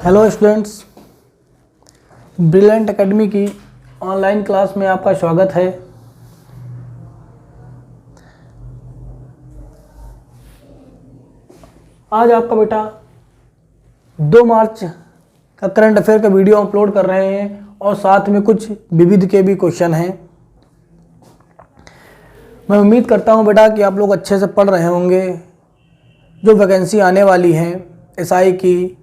Hello students, brilliant academy की online class में आपका स्वागत है। आज आपका बेटा 2 मार्च का करंट अफेयर का वीडियो अपलोड कर रहे हैं और साथ में कुछ विविध के भी क्वेश्चन हैं। मैं उम्मीद करता हूं बेटा कि आप लोग अच्छे से पढ़ रहे होंगे। जो वैकेंसी आने वाली है एसआई की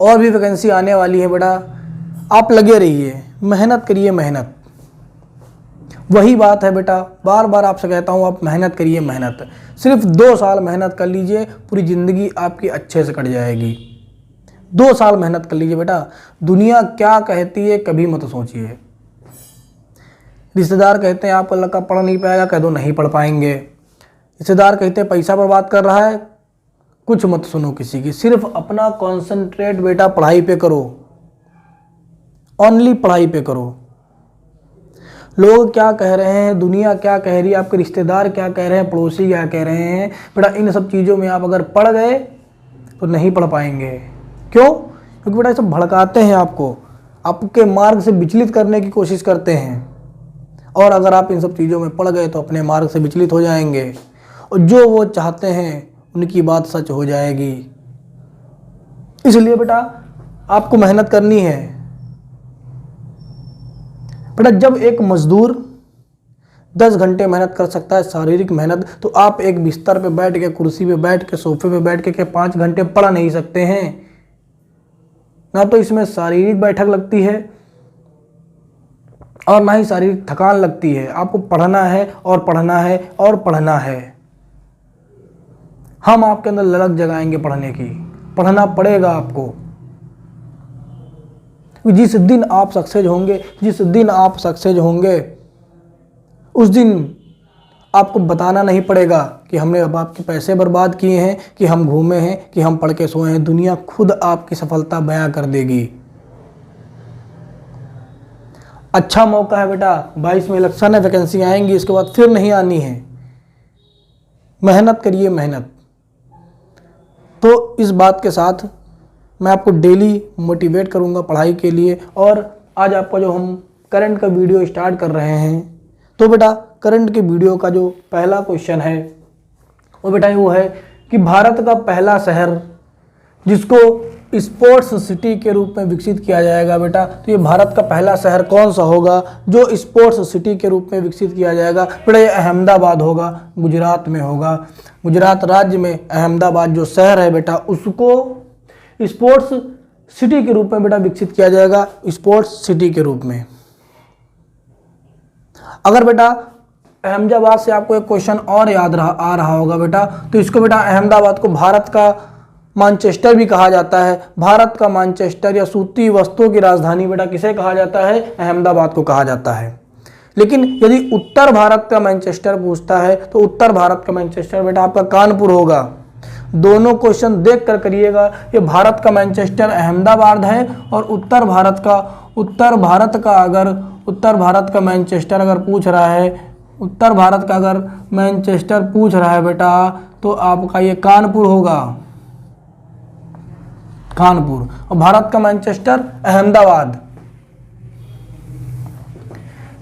और भी वैकेंसी आने वाली है बेटा, आप लगे रहिए, मेहनत करिए। मेहनत वही बात है बेटा, बार बार आपसे कहता हूँ, आप मेहनत करिए। मेहनत सिर्फ 2 साल मेहनत कर लीजिए, पूरी ज़िंदगी आपकी अच्छे से कट जाएगी। 2 साल मेहनत कर लीजिए बेटा। दुनिया क्या कहती है कभी मत सोचिए। रिश्तेदार कहते हैं आपका लड़का पढ़ नहीं पाएगा, कह दो नहीं पढ़ पाएंगे। रिश्तेदार कहते हैं पैसा बर्बाद कर रहा है, कुछ मत सुनो किसी की। सिर्फ अपना कॉन्सेंट्रेट बेटा पढ़ाई पे करो, ओनली पढ़ाई पे करो। लोग क्या कह रहे हैं, दुनिया क्या कह रही है, आपके रिश्तेदार क्या कह रहे हैं, पड़ोसी क्या कह रहे हैं बेटा, इन सब चीज़ों में आप अगर पढ़ गए तो नहीं पढ़ पाएंगे। क्यों? क्योंकि बेटा ये सब भड़काते हैं आपको, आपके मार्ग से विचलित करने की कोशिश करते हैं। और अगर आप इन सब चीज़ों में पढ़ गए तो अपने मार्ग से विचलित हो जाएंगे और जो वो चाहते हैं उनकी बात सच हो जाएगी। इसलिए बेटा आपको मेहनत करनी है। बेटा जब एक मजदूर 10 घंटे मेहनत कर सकता है, शारीरिक मेहनत, तो आप एक बिस्तर पे बैठ के, कुर्सी पे बैठ के, सोफे पे बैठ के 5 घंटे पढ़ नहीं सकते हैं। ना तो इसमें शारीरिक बैठक लगती है और ना ही शारीरिक थकान लगती है। आपको पढ़ना है और पढ़ना है और पढ़ना है। हम आपके अंदर ललक जगाएंगे पढ़ने की। पढ़ना पड़ेगा आपको। जिस दिन आप सक्सेस होंगे, जिस दिन आप सक्सेस होंगे, उस दिन आपको बताना नहीं पड़ेगा कि हमने अब आपके पैसे बर्बाद किए हैं, कि हम घूमे हैं, कि हम पढ़ के सोए हैं। दुनिया खुद आपकी सफलता बयां कर देगी। अच्छा मौका है बेटा, 22 में इलेक्शन है, वैकेंसी आएंगी, इसके बाद फिर नहीं आनी है। मेहनत करिए, मेहनत। तो इस बात के साथ मैं आपको डेली मोटिवेट करूंगा पढ़ाई के लिए। और आज आपका जो हम करंट का वीडियो स्टार्ट कर रहे हैं, तो बेटा करंट के वीडियो का जो पहला क्वेश्चन है वो बेटा वो है कि भारत का पहला शहर जिसको स्पोर्ट्स सिटी के रूप में विकसित किया जाएगा बेटा, तो ये भारत का पहला शहर कौन सा होगा जो स्पोर्ट्स सिटी के रूप में विकसित किया जाएगा? बेटा ये अहमदाबाद होगा, गुजरात में होगा। गुजरात राज्य में अहमदाबाद जो शहर है बेटा, उसको स्पोर्ट्स सिटी के रूप में बेटा विकसित किया जाएगा, स्पोर्ट्स सिटी के रूप में। अगर बेटा अहमदाबाद से आपको एक क्वेश्चन और याद आ रहा होगा बेटा, तो इसको बेटा अहमदाबाद को भारत का मैनचेस्टर भी कहा जाता है। भारत का मैनचेस्टर या सूती वस्त्रों की राजधानी बेटा किसे कहा जाता है? अहमदाबाद को कहा जाता है। लेकिन यदि उत्तर भारत का मैनचेस्टर पूछता है तो उत्तर भारत का मैनचेस्टर बेटा आपका कानपुर होगा। दोनों क्वेश्चन देख कर करिएगा। ये भारत का मैनचेस्टर अहमदाबाद है और उत्तर भारत का मैनचेस्टर अगर पूछ रहा है, उत्तर भारत का अगर मैनचेस्टर पूछ रहा है बेटा, तो आपका ये कानपुर होगा, कानपुर। और भारत का मैनचेस्टर अहमदाबाद।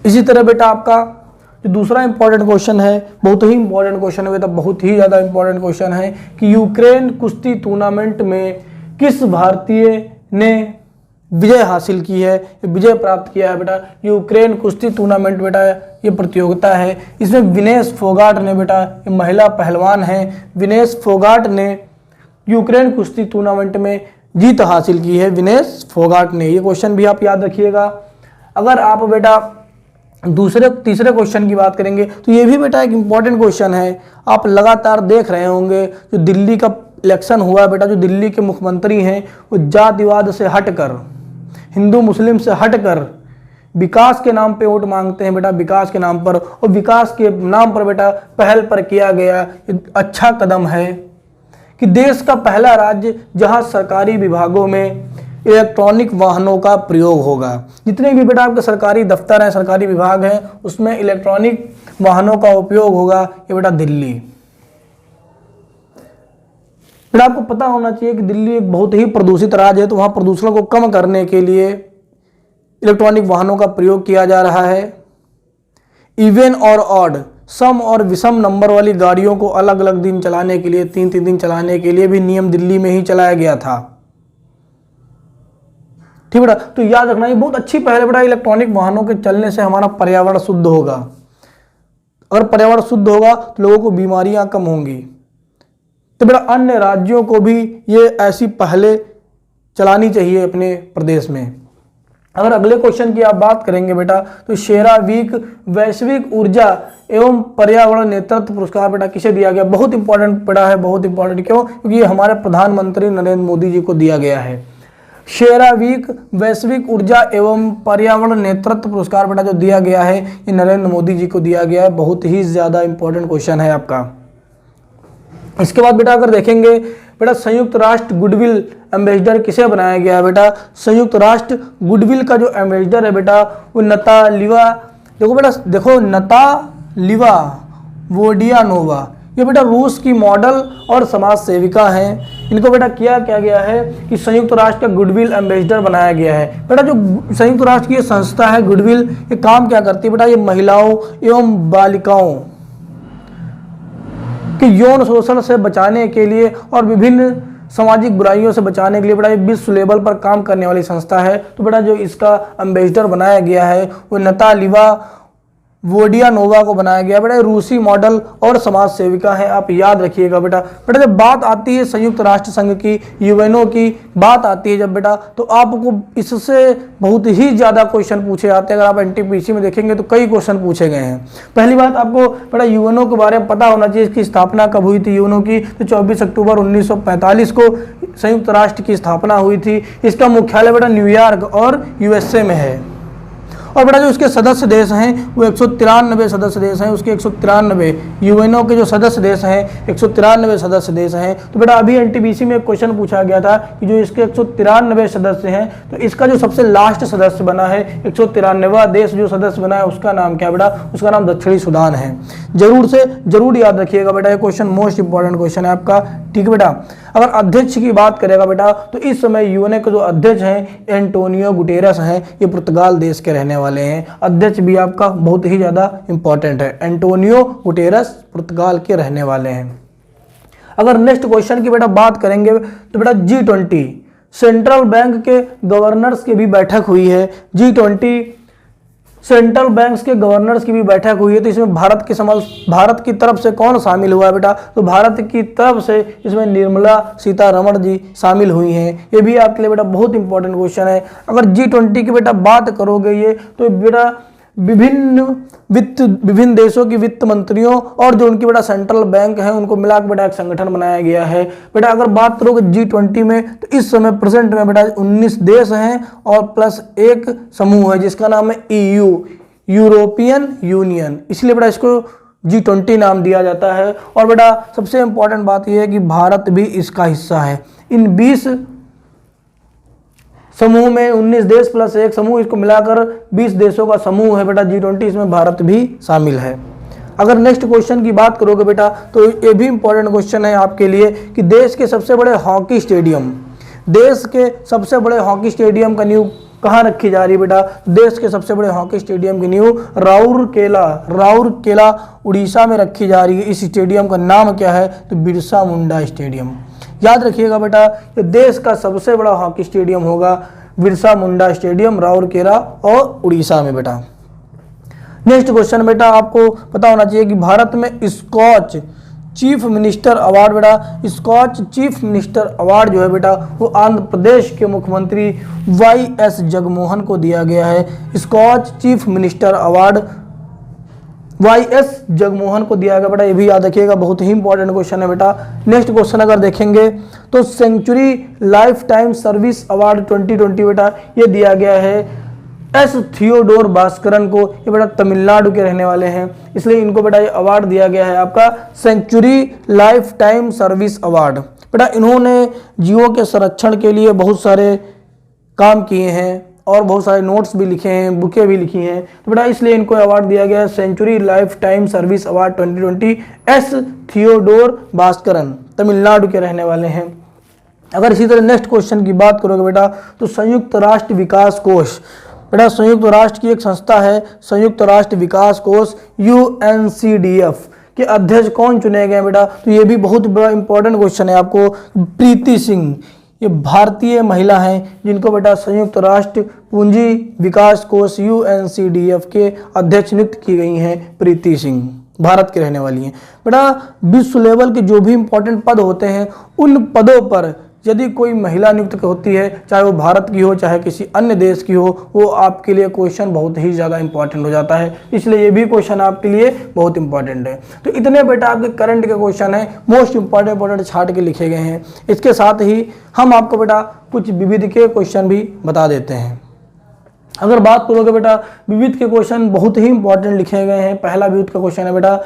इसी तरह बेटा आपका जो दूसरा इंपॉर्टेंट क्वेश्चन है, बहुत ही इंपॉर्टेंट क्वेश्चन है बेटा, बहुत ही ज़्यादा इंपॉर्टेंट क्वेश्चन है कि यूक्रेन कुश्ती टूर्नामेंट में किस भारतीय ने विजय हासिल की है, विजय प्राप्त किया है बेटा? यूक्रेन कुश्ती टूर्नामेंट बेटा ये प्रतियोगिता है, इसमें विनेश फोगाट ने बेटा, ये महिला पहलवान है, विनेश फोगाट ने यूक्रेन कुश्ती टूर्नामेंट में जीत हासिल की है, विनेश फोगाट ने। ये क्वेश्चन भी आप याद रखिएगा। अगर आप बेटा तीसरे क्वेश्चन की बात करेंगे तो ये भी बेटा एक इम्पॉर्टेंट क्वेश्चन है। आप लगातार देख रहे होंगे जो दिल्ली का इलेक्शन हुआ है बेटा, जो दिल्ली के मुख्यमंत्री हैं वो जातिवाद से हटकर, हिंदू मुस्लिम से हटकर विकास के नाम पे वोट मांगते हैं बेटा, विकास के नाम पर। और विकास के नाम पर बेटा पहल पर किया गया अच्छा कदम है कि देश का पहला राज्य जहां सरकारी विभागों में इलेक्ट्रॉनिक वाहनों का प्रयोग होगा। जितने भी बेटा आपके सरकारी दफ्तर हैं, सरकारी विभाग हैं, उसमें इलेक्ट्रॉनिक वाहनों का उपयोग होगा, ये बेटा दिल्ली। बेटा आपको पता होना चाहिए कि दिल्ली एक बहुत ही प्रदूषित राज्य है, तो वहाँ प्रदूषण को कम करने के लिए इलेक्ट्रॉनिक वाहनों का प्रयोग किया जा रहा है। इवन और ऑड, सम और विषम नंबर वाली गाड़ियों को अलग अलग दिन चलाने के लिए, 3-3 दिन चलाने के लिए भी नियम दिल्ली में ही चलाया गया था। ठीक बेटा, तो याद रखना ये बहुत अच्छी पहल है बेटा। इलेक्ट्रॉनिक वाहनों के चलने से हमारा पर्यावरण शुद्ध होगा। अगर पर्यावरण शुद्ध होगा तो लोगों को बीमारियां कम होंगी। तो बेटा अन्य राज्यों को भी ये ऐसी पहलें चलानी चाहिए अपने प्रदेश में। अगर अगले क्वेश्चन की आप बात करेंगे बेटा, तो शेरावीक वैश्विक ऊर्जा एवं पर्यावरण नेतृत्व पुरस्कार बेटा किसे दिया गया? बहुत इंपॉर्टेंट बेटा है, बहुत इंपॉर्टेंट। क्यों? क्योंकि ये हमारे प्रधानमंत्री नरेंद्र मोदी जी को दिया गया है। शेरावीक वैश्विक ऊर्जा एवं पर्यावरण नेतृत्व पुरस्कार बेटा जो दिया गया है, ये नरेंद्र मोदी जी को दिया गया है। बहुत ही ज्यादा इंपॉर्टेंट क्वेश्चन है आपका। इसके बाद बेटा अगर देखेंगे बेटा, संयुक्त राष्ट्र गुडविल एम्बेसडर किसे बनाया गया है? बेटा संयुक्त राष्ट्र गुडविल का जो एम्बेसडर है बेटा वो नतालिया, देखो बेटा, देखो नतालिया वोडियानोवा, ये बेटा रूस की मॉडल और समाज सेविका हैं। इनको बेटा किया क्या गया है कि संयुक्त राष्ट्र का गुडविल एम्बेसडर बनाया गया है। बेटा जो संयुक्त राष्ट्र की संस्था है गुडविल, ये काम क्या करती है बेटा? ये महिलाओं एवं बालिकाओं कि यौन शोषण से बचाने के लिए और विभिन्न सामाजिक बुराइयों से बचाने के लिए बेटा विश्व लेवल पर काम करने वाली संस्था है। तो बेटा जो इसका एम्बेसडर बनाया गया है वो नतालिया वोडियानोवा को बनाया गया। बेटा रूसी मॉडल और समाज सेविका है, आप याद रखिएगा बेटा। बेटा जब बात आती है संयुक्त राष्ट्र संघ की, यूएनओ की बात आती है जब बेटा, तो आपको इससे बहुत ही ज़्यादा क्वेश्चन पूछे जाते हैं। अगर आप एनटीपीसी में देखेंगे तो कई क्वेश्चन पूछे गए हैं। पहली बात आपको बेटा यूएनओ के बारे में पता होना चाहिए, इसकी स्थापना कब हुई थी यूएनओ की? तो 24 अक्टूबर 1945 को संयुक्त राष्ट्र की स्थापना हुई थी। इसका मुख्यालय बेटा न्यूयॉर्क और यूएसए में है। और बेटा जो इसके सदस्य देश हैं वो 193 सदस्य देश हैं। उसके 193 यूएनओ के जो सदस्य देश हैं 193 सदस्य देश हैं। तो बेटा अभी एनटीपीसी में एक क्वेश्चन पूछा गया था कि जो इसके 193 सदस्य हैं, तो इसका जो सबसे लास्ट सदस्य बना है 193वां देश जो सदस्य बना है उसका नाम क्या बेटा? उसका नाम दक्षिणी सूडान है। जरूर याद रखिएगा बेटा, ये क्वेश्चन मोस्ट इंपॉर्टेंट क्वेश्चन है आपका। ठीक है बेटा। अगर अध्यक्ष की बात करेगा बेटा, तो इस समय यूएनओ के जो अध्यक्ष हैं एंटोनियो गुटेरस हैं, ये पुर्तगाल देश के रहने वाले हैं। अध्यक्ष भी आपका बहुत ही ज्यादा इंपॉर्टेंट है। एंटोनियो गुटेरस पुर्तगाल के रहने वाले हैं। अगर नेक्स्ट क्वेश्चन की बेटा बात करेंगे तो बेटा G20 सेंट्रल बैंक के गवर्नर्स की भी बैठक हुई है। G20 सेंट्रल बैंक्स के गवर्नर्स की भी बैठक हुई है। तो इसमें भारत की तरफ से कौन शामिल हुआ है बेटा? तो भारत की तरफ से इसमें निर्मला सीतारमण जी शामिल हुई हैं। ये भी आपके लिए बेटा बहुत इंपॉर्टेंट क्वेश्चन है। अगर G20 की बेटा बात करोगे ये, तो बेटा विभिन्न देशों की वित्त मंत्रियों और जो उनकी बेटा सेंट्रल बैंक है उनको मिलाकर बेटा एक संगठन बनाया गया है। बेटा अगर बात करोगे G20 में, तो इस समय प्रेजेंट में बेटा 19 देश हैं और प्लस एक समूह है जिसका नाम है EU, यूरोपियन यूनियन। इसलिए बेटा इसको G20 नाम दिया जाता है। और बेटा सबसे इंपॉर्टेंट बात यह है कि भारत भी इसका हिस्सा है। इन 20 समूह में 19 देश प्लस एक समूह, इसको मिलाकर 20 देशों का समूह है बेटा G20, इसमें भारत भी शामिल है। अगर नेक्स्ट क्वेश्चन की बात करोगे बेटा, तो ये भी इंपॉर्टेंट क्वेश्चन है आपके लिए कि देश के सबसे बड़े हॉकी स्टेडियम का नींव कहाँ रखी जा रही है बेटा? देश के सबसे बड़े हॉकी स्टेडियम की नींव राउरकेला उड़ीसा में रखी जा रही है। इस स्टेडियम का नाम क्या है? तो बिरसा मुंडा स्टेडियम। याद रखिएगा बेटा, ये देश का सबसे बड़ा हॉकी स्टेडियम होगा बिरसा मुंडा स्टेडियम, राउरकेला और उड़ीसा में बेटा। नेक्स्ट क्वेश्चन बेटा आपको पता होना चाहिए कि भारत में स्कॉच चीफ मिनिस्टर अवार्ड बेटा, स्कॉच चीफ मिनिस्टर अवार्ड जो है बेटा वो आंध्र प्रदेश के मुख्यमंत्री YS जगमोहन को दिया गया है। Skoch chief minister award YS Jaganmohan को दिया गया बेटा, ये भी याद रखिएगा, बहुत ही इंपॉर्टेंट क्वेश्चन है बेटा। नेक्स्ट क्वेश्चन अगर देखेंगे तो century lifetime service award 2020 बेटा ये दिया गया है S थियोडोर भास्करन को। ये बेटा तमिलनाडु के रहने वाले हैं, इसलिए इनको बेटा ये अवार्ड दिया गया है आपका century lifetime service award. बेटा इन्होंने जीवों के संरक्षण के लिए बहुत सारे काम किए हैं और बहुत सारे नोट्स भी लिखे हैं, बुकें भी लिखी हैं। तो बेटा इसलिए इनको अवार्ड दिया गया है century lifetime service award 2020 S Theodore Bhaskaran. Tamil Nadu के रहने वाले हैं। अगर इसी तरह नेक्स्ट क्वेश्चन की बात करोगे बेटा तो संयुक्त राष्ट्र विकास कोष, बेटा संयुक्त राष्ट्र की एक संस्था है संयुक्त राष्ट्र विकास कोष UNCDF के अध्यक्ष कौन चुने गए बेटा, तो ये भी बहुत बड़ा इंपॉर्टेंट क्वेश्चन है आपको। प्रीति सिंह, ये भारतीय महिला हैं जिनको बेटा संयुक्त राष्ट्र पूंजी विकास कोष UNCDF के अध्यक्ष नियुक्त की गई हैं। प्रीति सिंह भारत के रहने वाली हैं। बेटा विश्व लेवल के जो भी इंपॉर्टेंट पद होते हैं उन पदों पर यदि कोई महिला नियुक्त होती है, चाहे वो भारत की हो चाहे किसी अन्य देश की हो, वो आपके लिए क्वेश्चन बहुत ही ज़्यादा इंपॉर्टेंट हो जाता है। इसलिए ये भी क्वेश्चन आपके लिए बहुत इंपॉर्टेंट है। तो इतने बेटा आपके करंट के क्वेश्चन है, मोस्ट इंपॉर्टेंट छाट के लिखे गए हैं। इसके साथ ही हम आपको बेटा कुछ विविध के क्वेश्चन भी बता देते हैं। अगर बात करोगे बेटा विविध के क्वेश्चन बहुत ही इंपॉर्टेंट लिखे गए हैं। पहला विविध का क्वेश्चन है बेटा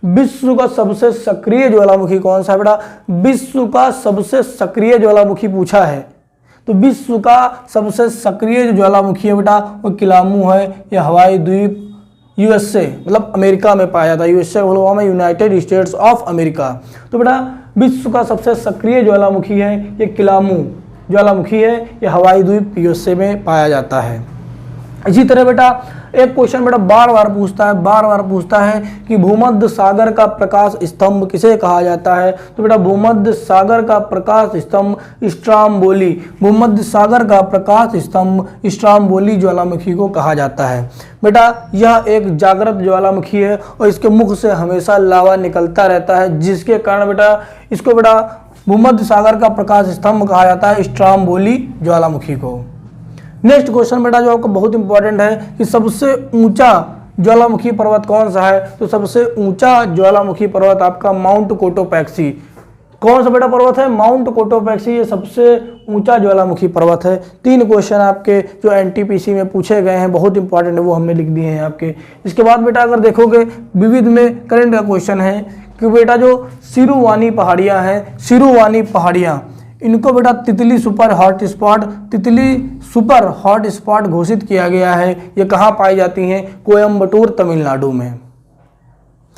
विश्व का सबसे सक्रिय ज्वालामुखी कौन सा है बेटा, विश्व का सबसे सक्रिय ज्वालामुखी पूछा है तो विश्व का सबसे सक्रिय जो ज्वालामुखी है बेटा वो किलामू है। यह हवाई द्वीप USA मतलब अमेरिका में पाया जाता है। USA बोलो में यूनाइटेड स्टेट्स ऑफ अमेरिका। तो बेटा विश्व का सबसे सक्रिय ज्वालामुखी है ये किलामू ज्वालामुखी है, यह हवाई द्वीप USA में पाया जाता है। इसी तरह बेटा एक क्वेश्चन बेटा बार बार पूछता है कि भूमध्य सागर का प्रकाश स्तंभ किसे कहा जाता है, तो बेटा भूमध्य सागर का प्रकाश स्तंभ स्ट्राम्बोली, भूमध्य सागर का प्रकाश स्तंभ स्ट्राम्बोली ज्वालामुखी को कहा जाता है। बेटा यह एक जागृत ज्वालामुखी है और इसके मुख से हमेशा लावा निकलता रहता है, जिसके कारण बेटा इसको बेटा भूमध्य सागर का प्रकाश स्तंभ कहा जाता है स्ट्राम्बोली ज्वालामुखी को। नेक्स्ट क्वेश्चन बेटा जो आपको बहुत इंपॉर्टेंट है कि सबसे ऊंचा ज्वालामुखी पर्वत कौन सा है, तो सबसे ऊंचा ज्वालामुखी पर्वत आपका माउंट कोटोपैक्सी। कौन सा बेटा पर्वत है, माउंट कोटोपैक्सी, ये सबसे ऊंचा ज्वालामुखी पर्वत है। 3 क्वेश्चन आपके जो NTPC में पूछे गए हैं बहुत इंपॉर्टेंट है, वो हमने लिख दिए हैं आपके। इसके बाद बेटा अगर देखोगे विविध में करंट का क्वेश्चन है कि बेटा जो सिरुवानी पहाड़ियाँ हैं, सिरुवानी पहाड़ियाँ, इनको बेटा तितली सुपर हॉट स्पॉट घोषित किया गया है। ये कहाँ पाई जाती हैं, कोयम्बटूर तमिलनाडु में।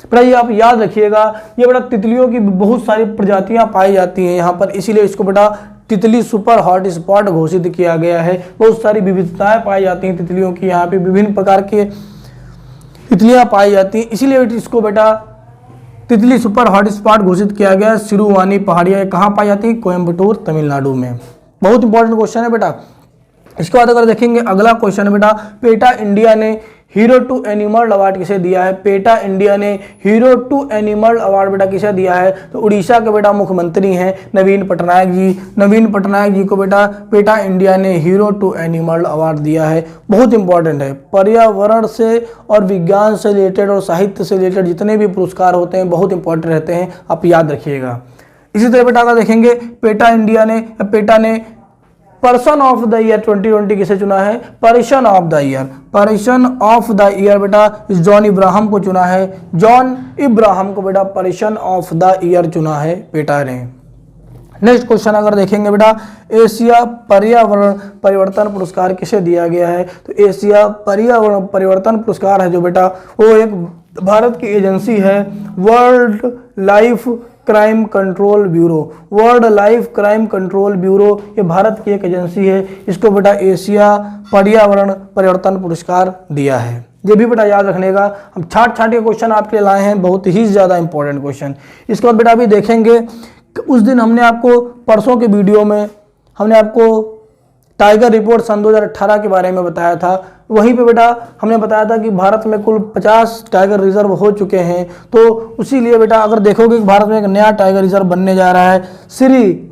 बेटा ये आप याद रखिएगा, ये बेटा तितलियों की बहुत सारी प्रजातियां पाई जाती हैं यहाँ पर, इसीलिए इसको बेटा तितली सुपर हॉट स्पॉट घोषित किया गया है। बहुत सारी विविधताएं पाई जाती हैं तितलियों की, यहाँ पे विभिन्न प्रकार के तितलियां पाई जाती हैं, इसीलिए इसको बेटा तितली सुपर हॉट स्पॉट घोषित किया गया। सिरुवानी पहाड़ियाँ कहाँ पाई जाती हैं, कोयम्बटूर तमिलनाडु में। बहुत इंपॉर्टेंट क्वेश्चन है बेटा। इसके बाद अगर देखेंगे अगला क्वेश्चन है बेटा पेटा इंडिया ने हीरो टू एनिमल अवार्ड किसे दिया है, पेटा इंडिया ने हीरो टू एनिमल अवार्ड बेटा किसे दिया है, तो उड़ीसा के बेटा मुख्यमंत्री हैं नवीन पटनायक जी। नवीन पटनायक जी को बेटा पेटा इंडिया ने हीरो टू एनिमल अवार्ड दिया है। बहुत इंपॉर्टेंट है, पर्यावरण से और विज्ञान से रिलेटेड और साहित्य से रिलेटेड जितने भी पुरस्कार होते हैं बहुत इंपॉर्टेंट रहते हैं, आप याद रखिएगा। इसी तरह बेटा अगर देखेंगे पेटा ने पर्सन ऑफ द ईयर 2020 किसे चुना है, पर्सन ऑफ द ईयर बेटा जॉन इब्राहिम को चुना है। जॉन इब्राहिम को बेटा पर्सन ऑफ द ईयर चुना है पेटा ने। नेक्स्ट क्वेश्चन अगर देखेंगे बेटा एशिया पर्यावरण परिवर्तन पुरस्कार किसे दिया गया है, तो एशिया पर्यावरण परिवर्तन पुरस्कार है जो बेटा वो एक भारत की एजेंसी है world life crime control bureau. World life crime control bureau ये भारत की एक एजेंसी है, इसको बेटा एशिया पर्यावरण परिवर्तन पुरस्कार दिया है। ये भी बेटा याद रखने का, हम छाट के क्वेश्चन आपके लिए लाए हैं, बहुत ही ज़्यादा इंपॉर्टेंट क्वेश्चन। इसके बाद बेटा अभी देखेंगे उस दिन हमने आपको परसों के वीडियो में हमने आपको टाइगर रिपोर्ट सन 2018 के बारे में बताया था। वहीं पे बेटा हमने बताया था कि भारत में कुल 50 टाइगर रिजर्व हो चुके हैं, तो उसी लिए बेटा अगर देखोगे कि भारत में एक नया टाइगर रिजर्व बनने जा रहा है श्री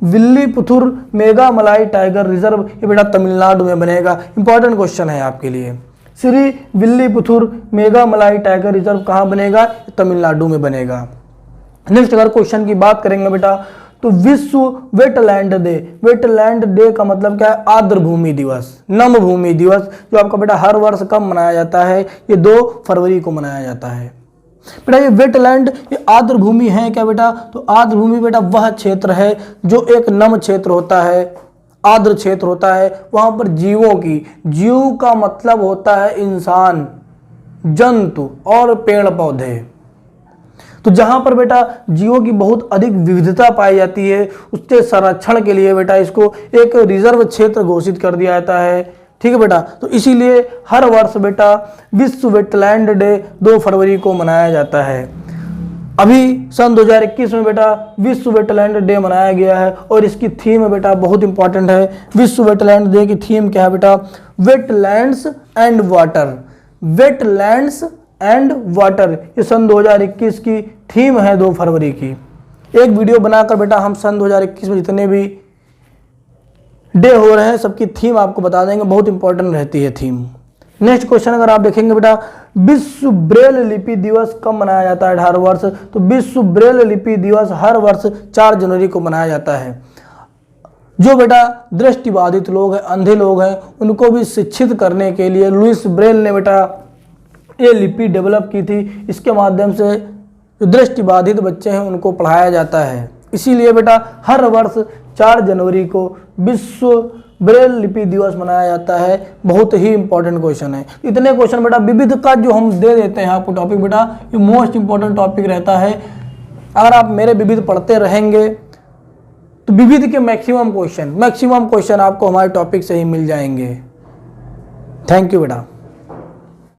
विल्लीपुथुर मेगा मलाई टाइगर रिजर्व, ये बेटा तमिलनाडु में बनेगा। इंपॉर्टेंट क्वेश्चन है आपके लिए, श्री विल्लीपुथुर मेगा मलाई टाइगर रिजर्व कहाँ बनेगा, तमिलनाडु में बनेगा। नेक्स्ट अगर क्वेश्चन की बात करेंगे बेटा तो विश्व वेटलैंड डे का मतलब क्या है, आर्द्र भूमि दिवस, नम भूमि दिवस, जो आपका बेटा हर वर्ष कब मनाया जाता है, ये 2 फरवरी को मनाया जाता है। बेटा ये वेटलैंड ये आर्द्र भूमि है क्या बेटा, तो आर्द्र भूमि बेटा वह क्षेत्र है जो एक नम क्षेत्र होता है, आर्द्र क्षेत्र होता है, वहां पर जीव का मतलब होता है इंसान, जंतु और पेड़ पौधे। तो जहां पर बेटा जीवों की बहुत अधिक विविधता पाई जाती है, उसके संरक्षण के लिए बेटा इसको एक रिजर्व क्षेत्र घोषित कर दिया जाता है। ठीक है बेटा, तो इसीलिए हर वर्ष बेटा विश्व वेटलैंड डे 2 फरवरी को मनाया जाता है। अभी सन 2021 में बेटा विश्व वेटलैंड डे मनाया गया है और इसकी थीम है बेटा बहुत इंपॉर्टेंट है। विश्व वेटलैंड डे की थीम क्या है बेटा? Wetlands and water. Wetlands and water, ये सन 2021 की थीम है 2 फरवरी की। एक वीडियो बनाकर बेटा हम सन 2021 में जितने भी डे हो रहे हैं सबकी थीम आपको बता देंगे, बहुत इंपॉर्टेंट रहती है थीम। नेक्स्ट क्वेश्चन अगर आप देखेंगे बेटा, विश्व ब्रेल लिपि दिवस कब मनाया जाता है 18 वर्ष? तो विश्व ब्रेल लिपि दिवस हर वर्ष 4 जनवरी को मनाया जाता है। जो बेटा दृष्टिबाधित लोग हैं, अंधे लोग हैं, उनको भी शिक्षित करने के लिए लुइस ब्रेल ने बेटा ये लिपि डेवलप की थी। इसके माध्यम से जो दृष्टिबाधित बच्चे हैं उनको पढ़ाया जाता है। इसीलिए बेटा हर वर्ष 4 जनवरी को विश्व ब्रेल लिपि दिवस मनाया जाता है। बहुत ही इंपॉर्टेंट क्वेश्चन है। इतने क्वेश्चन बेटा विविध का जो हम दे देते हैं आपको टॉपिक बेटा, ये मोस्ट इंपॉर्टेंट टॉपिक रहता है। अगर आप मेरे विविध पढ़ते रहेंगे तो विविध के मैक्सिमम क्वेश्चन आपको हमारे टॉपिक से ही मिल जाएंगे। थैंक यू बेटा।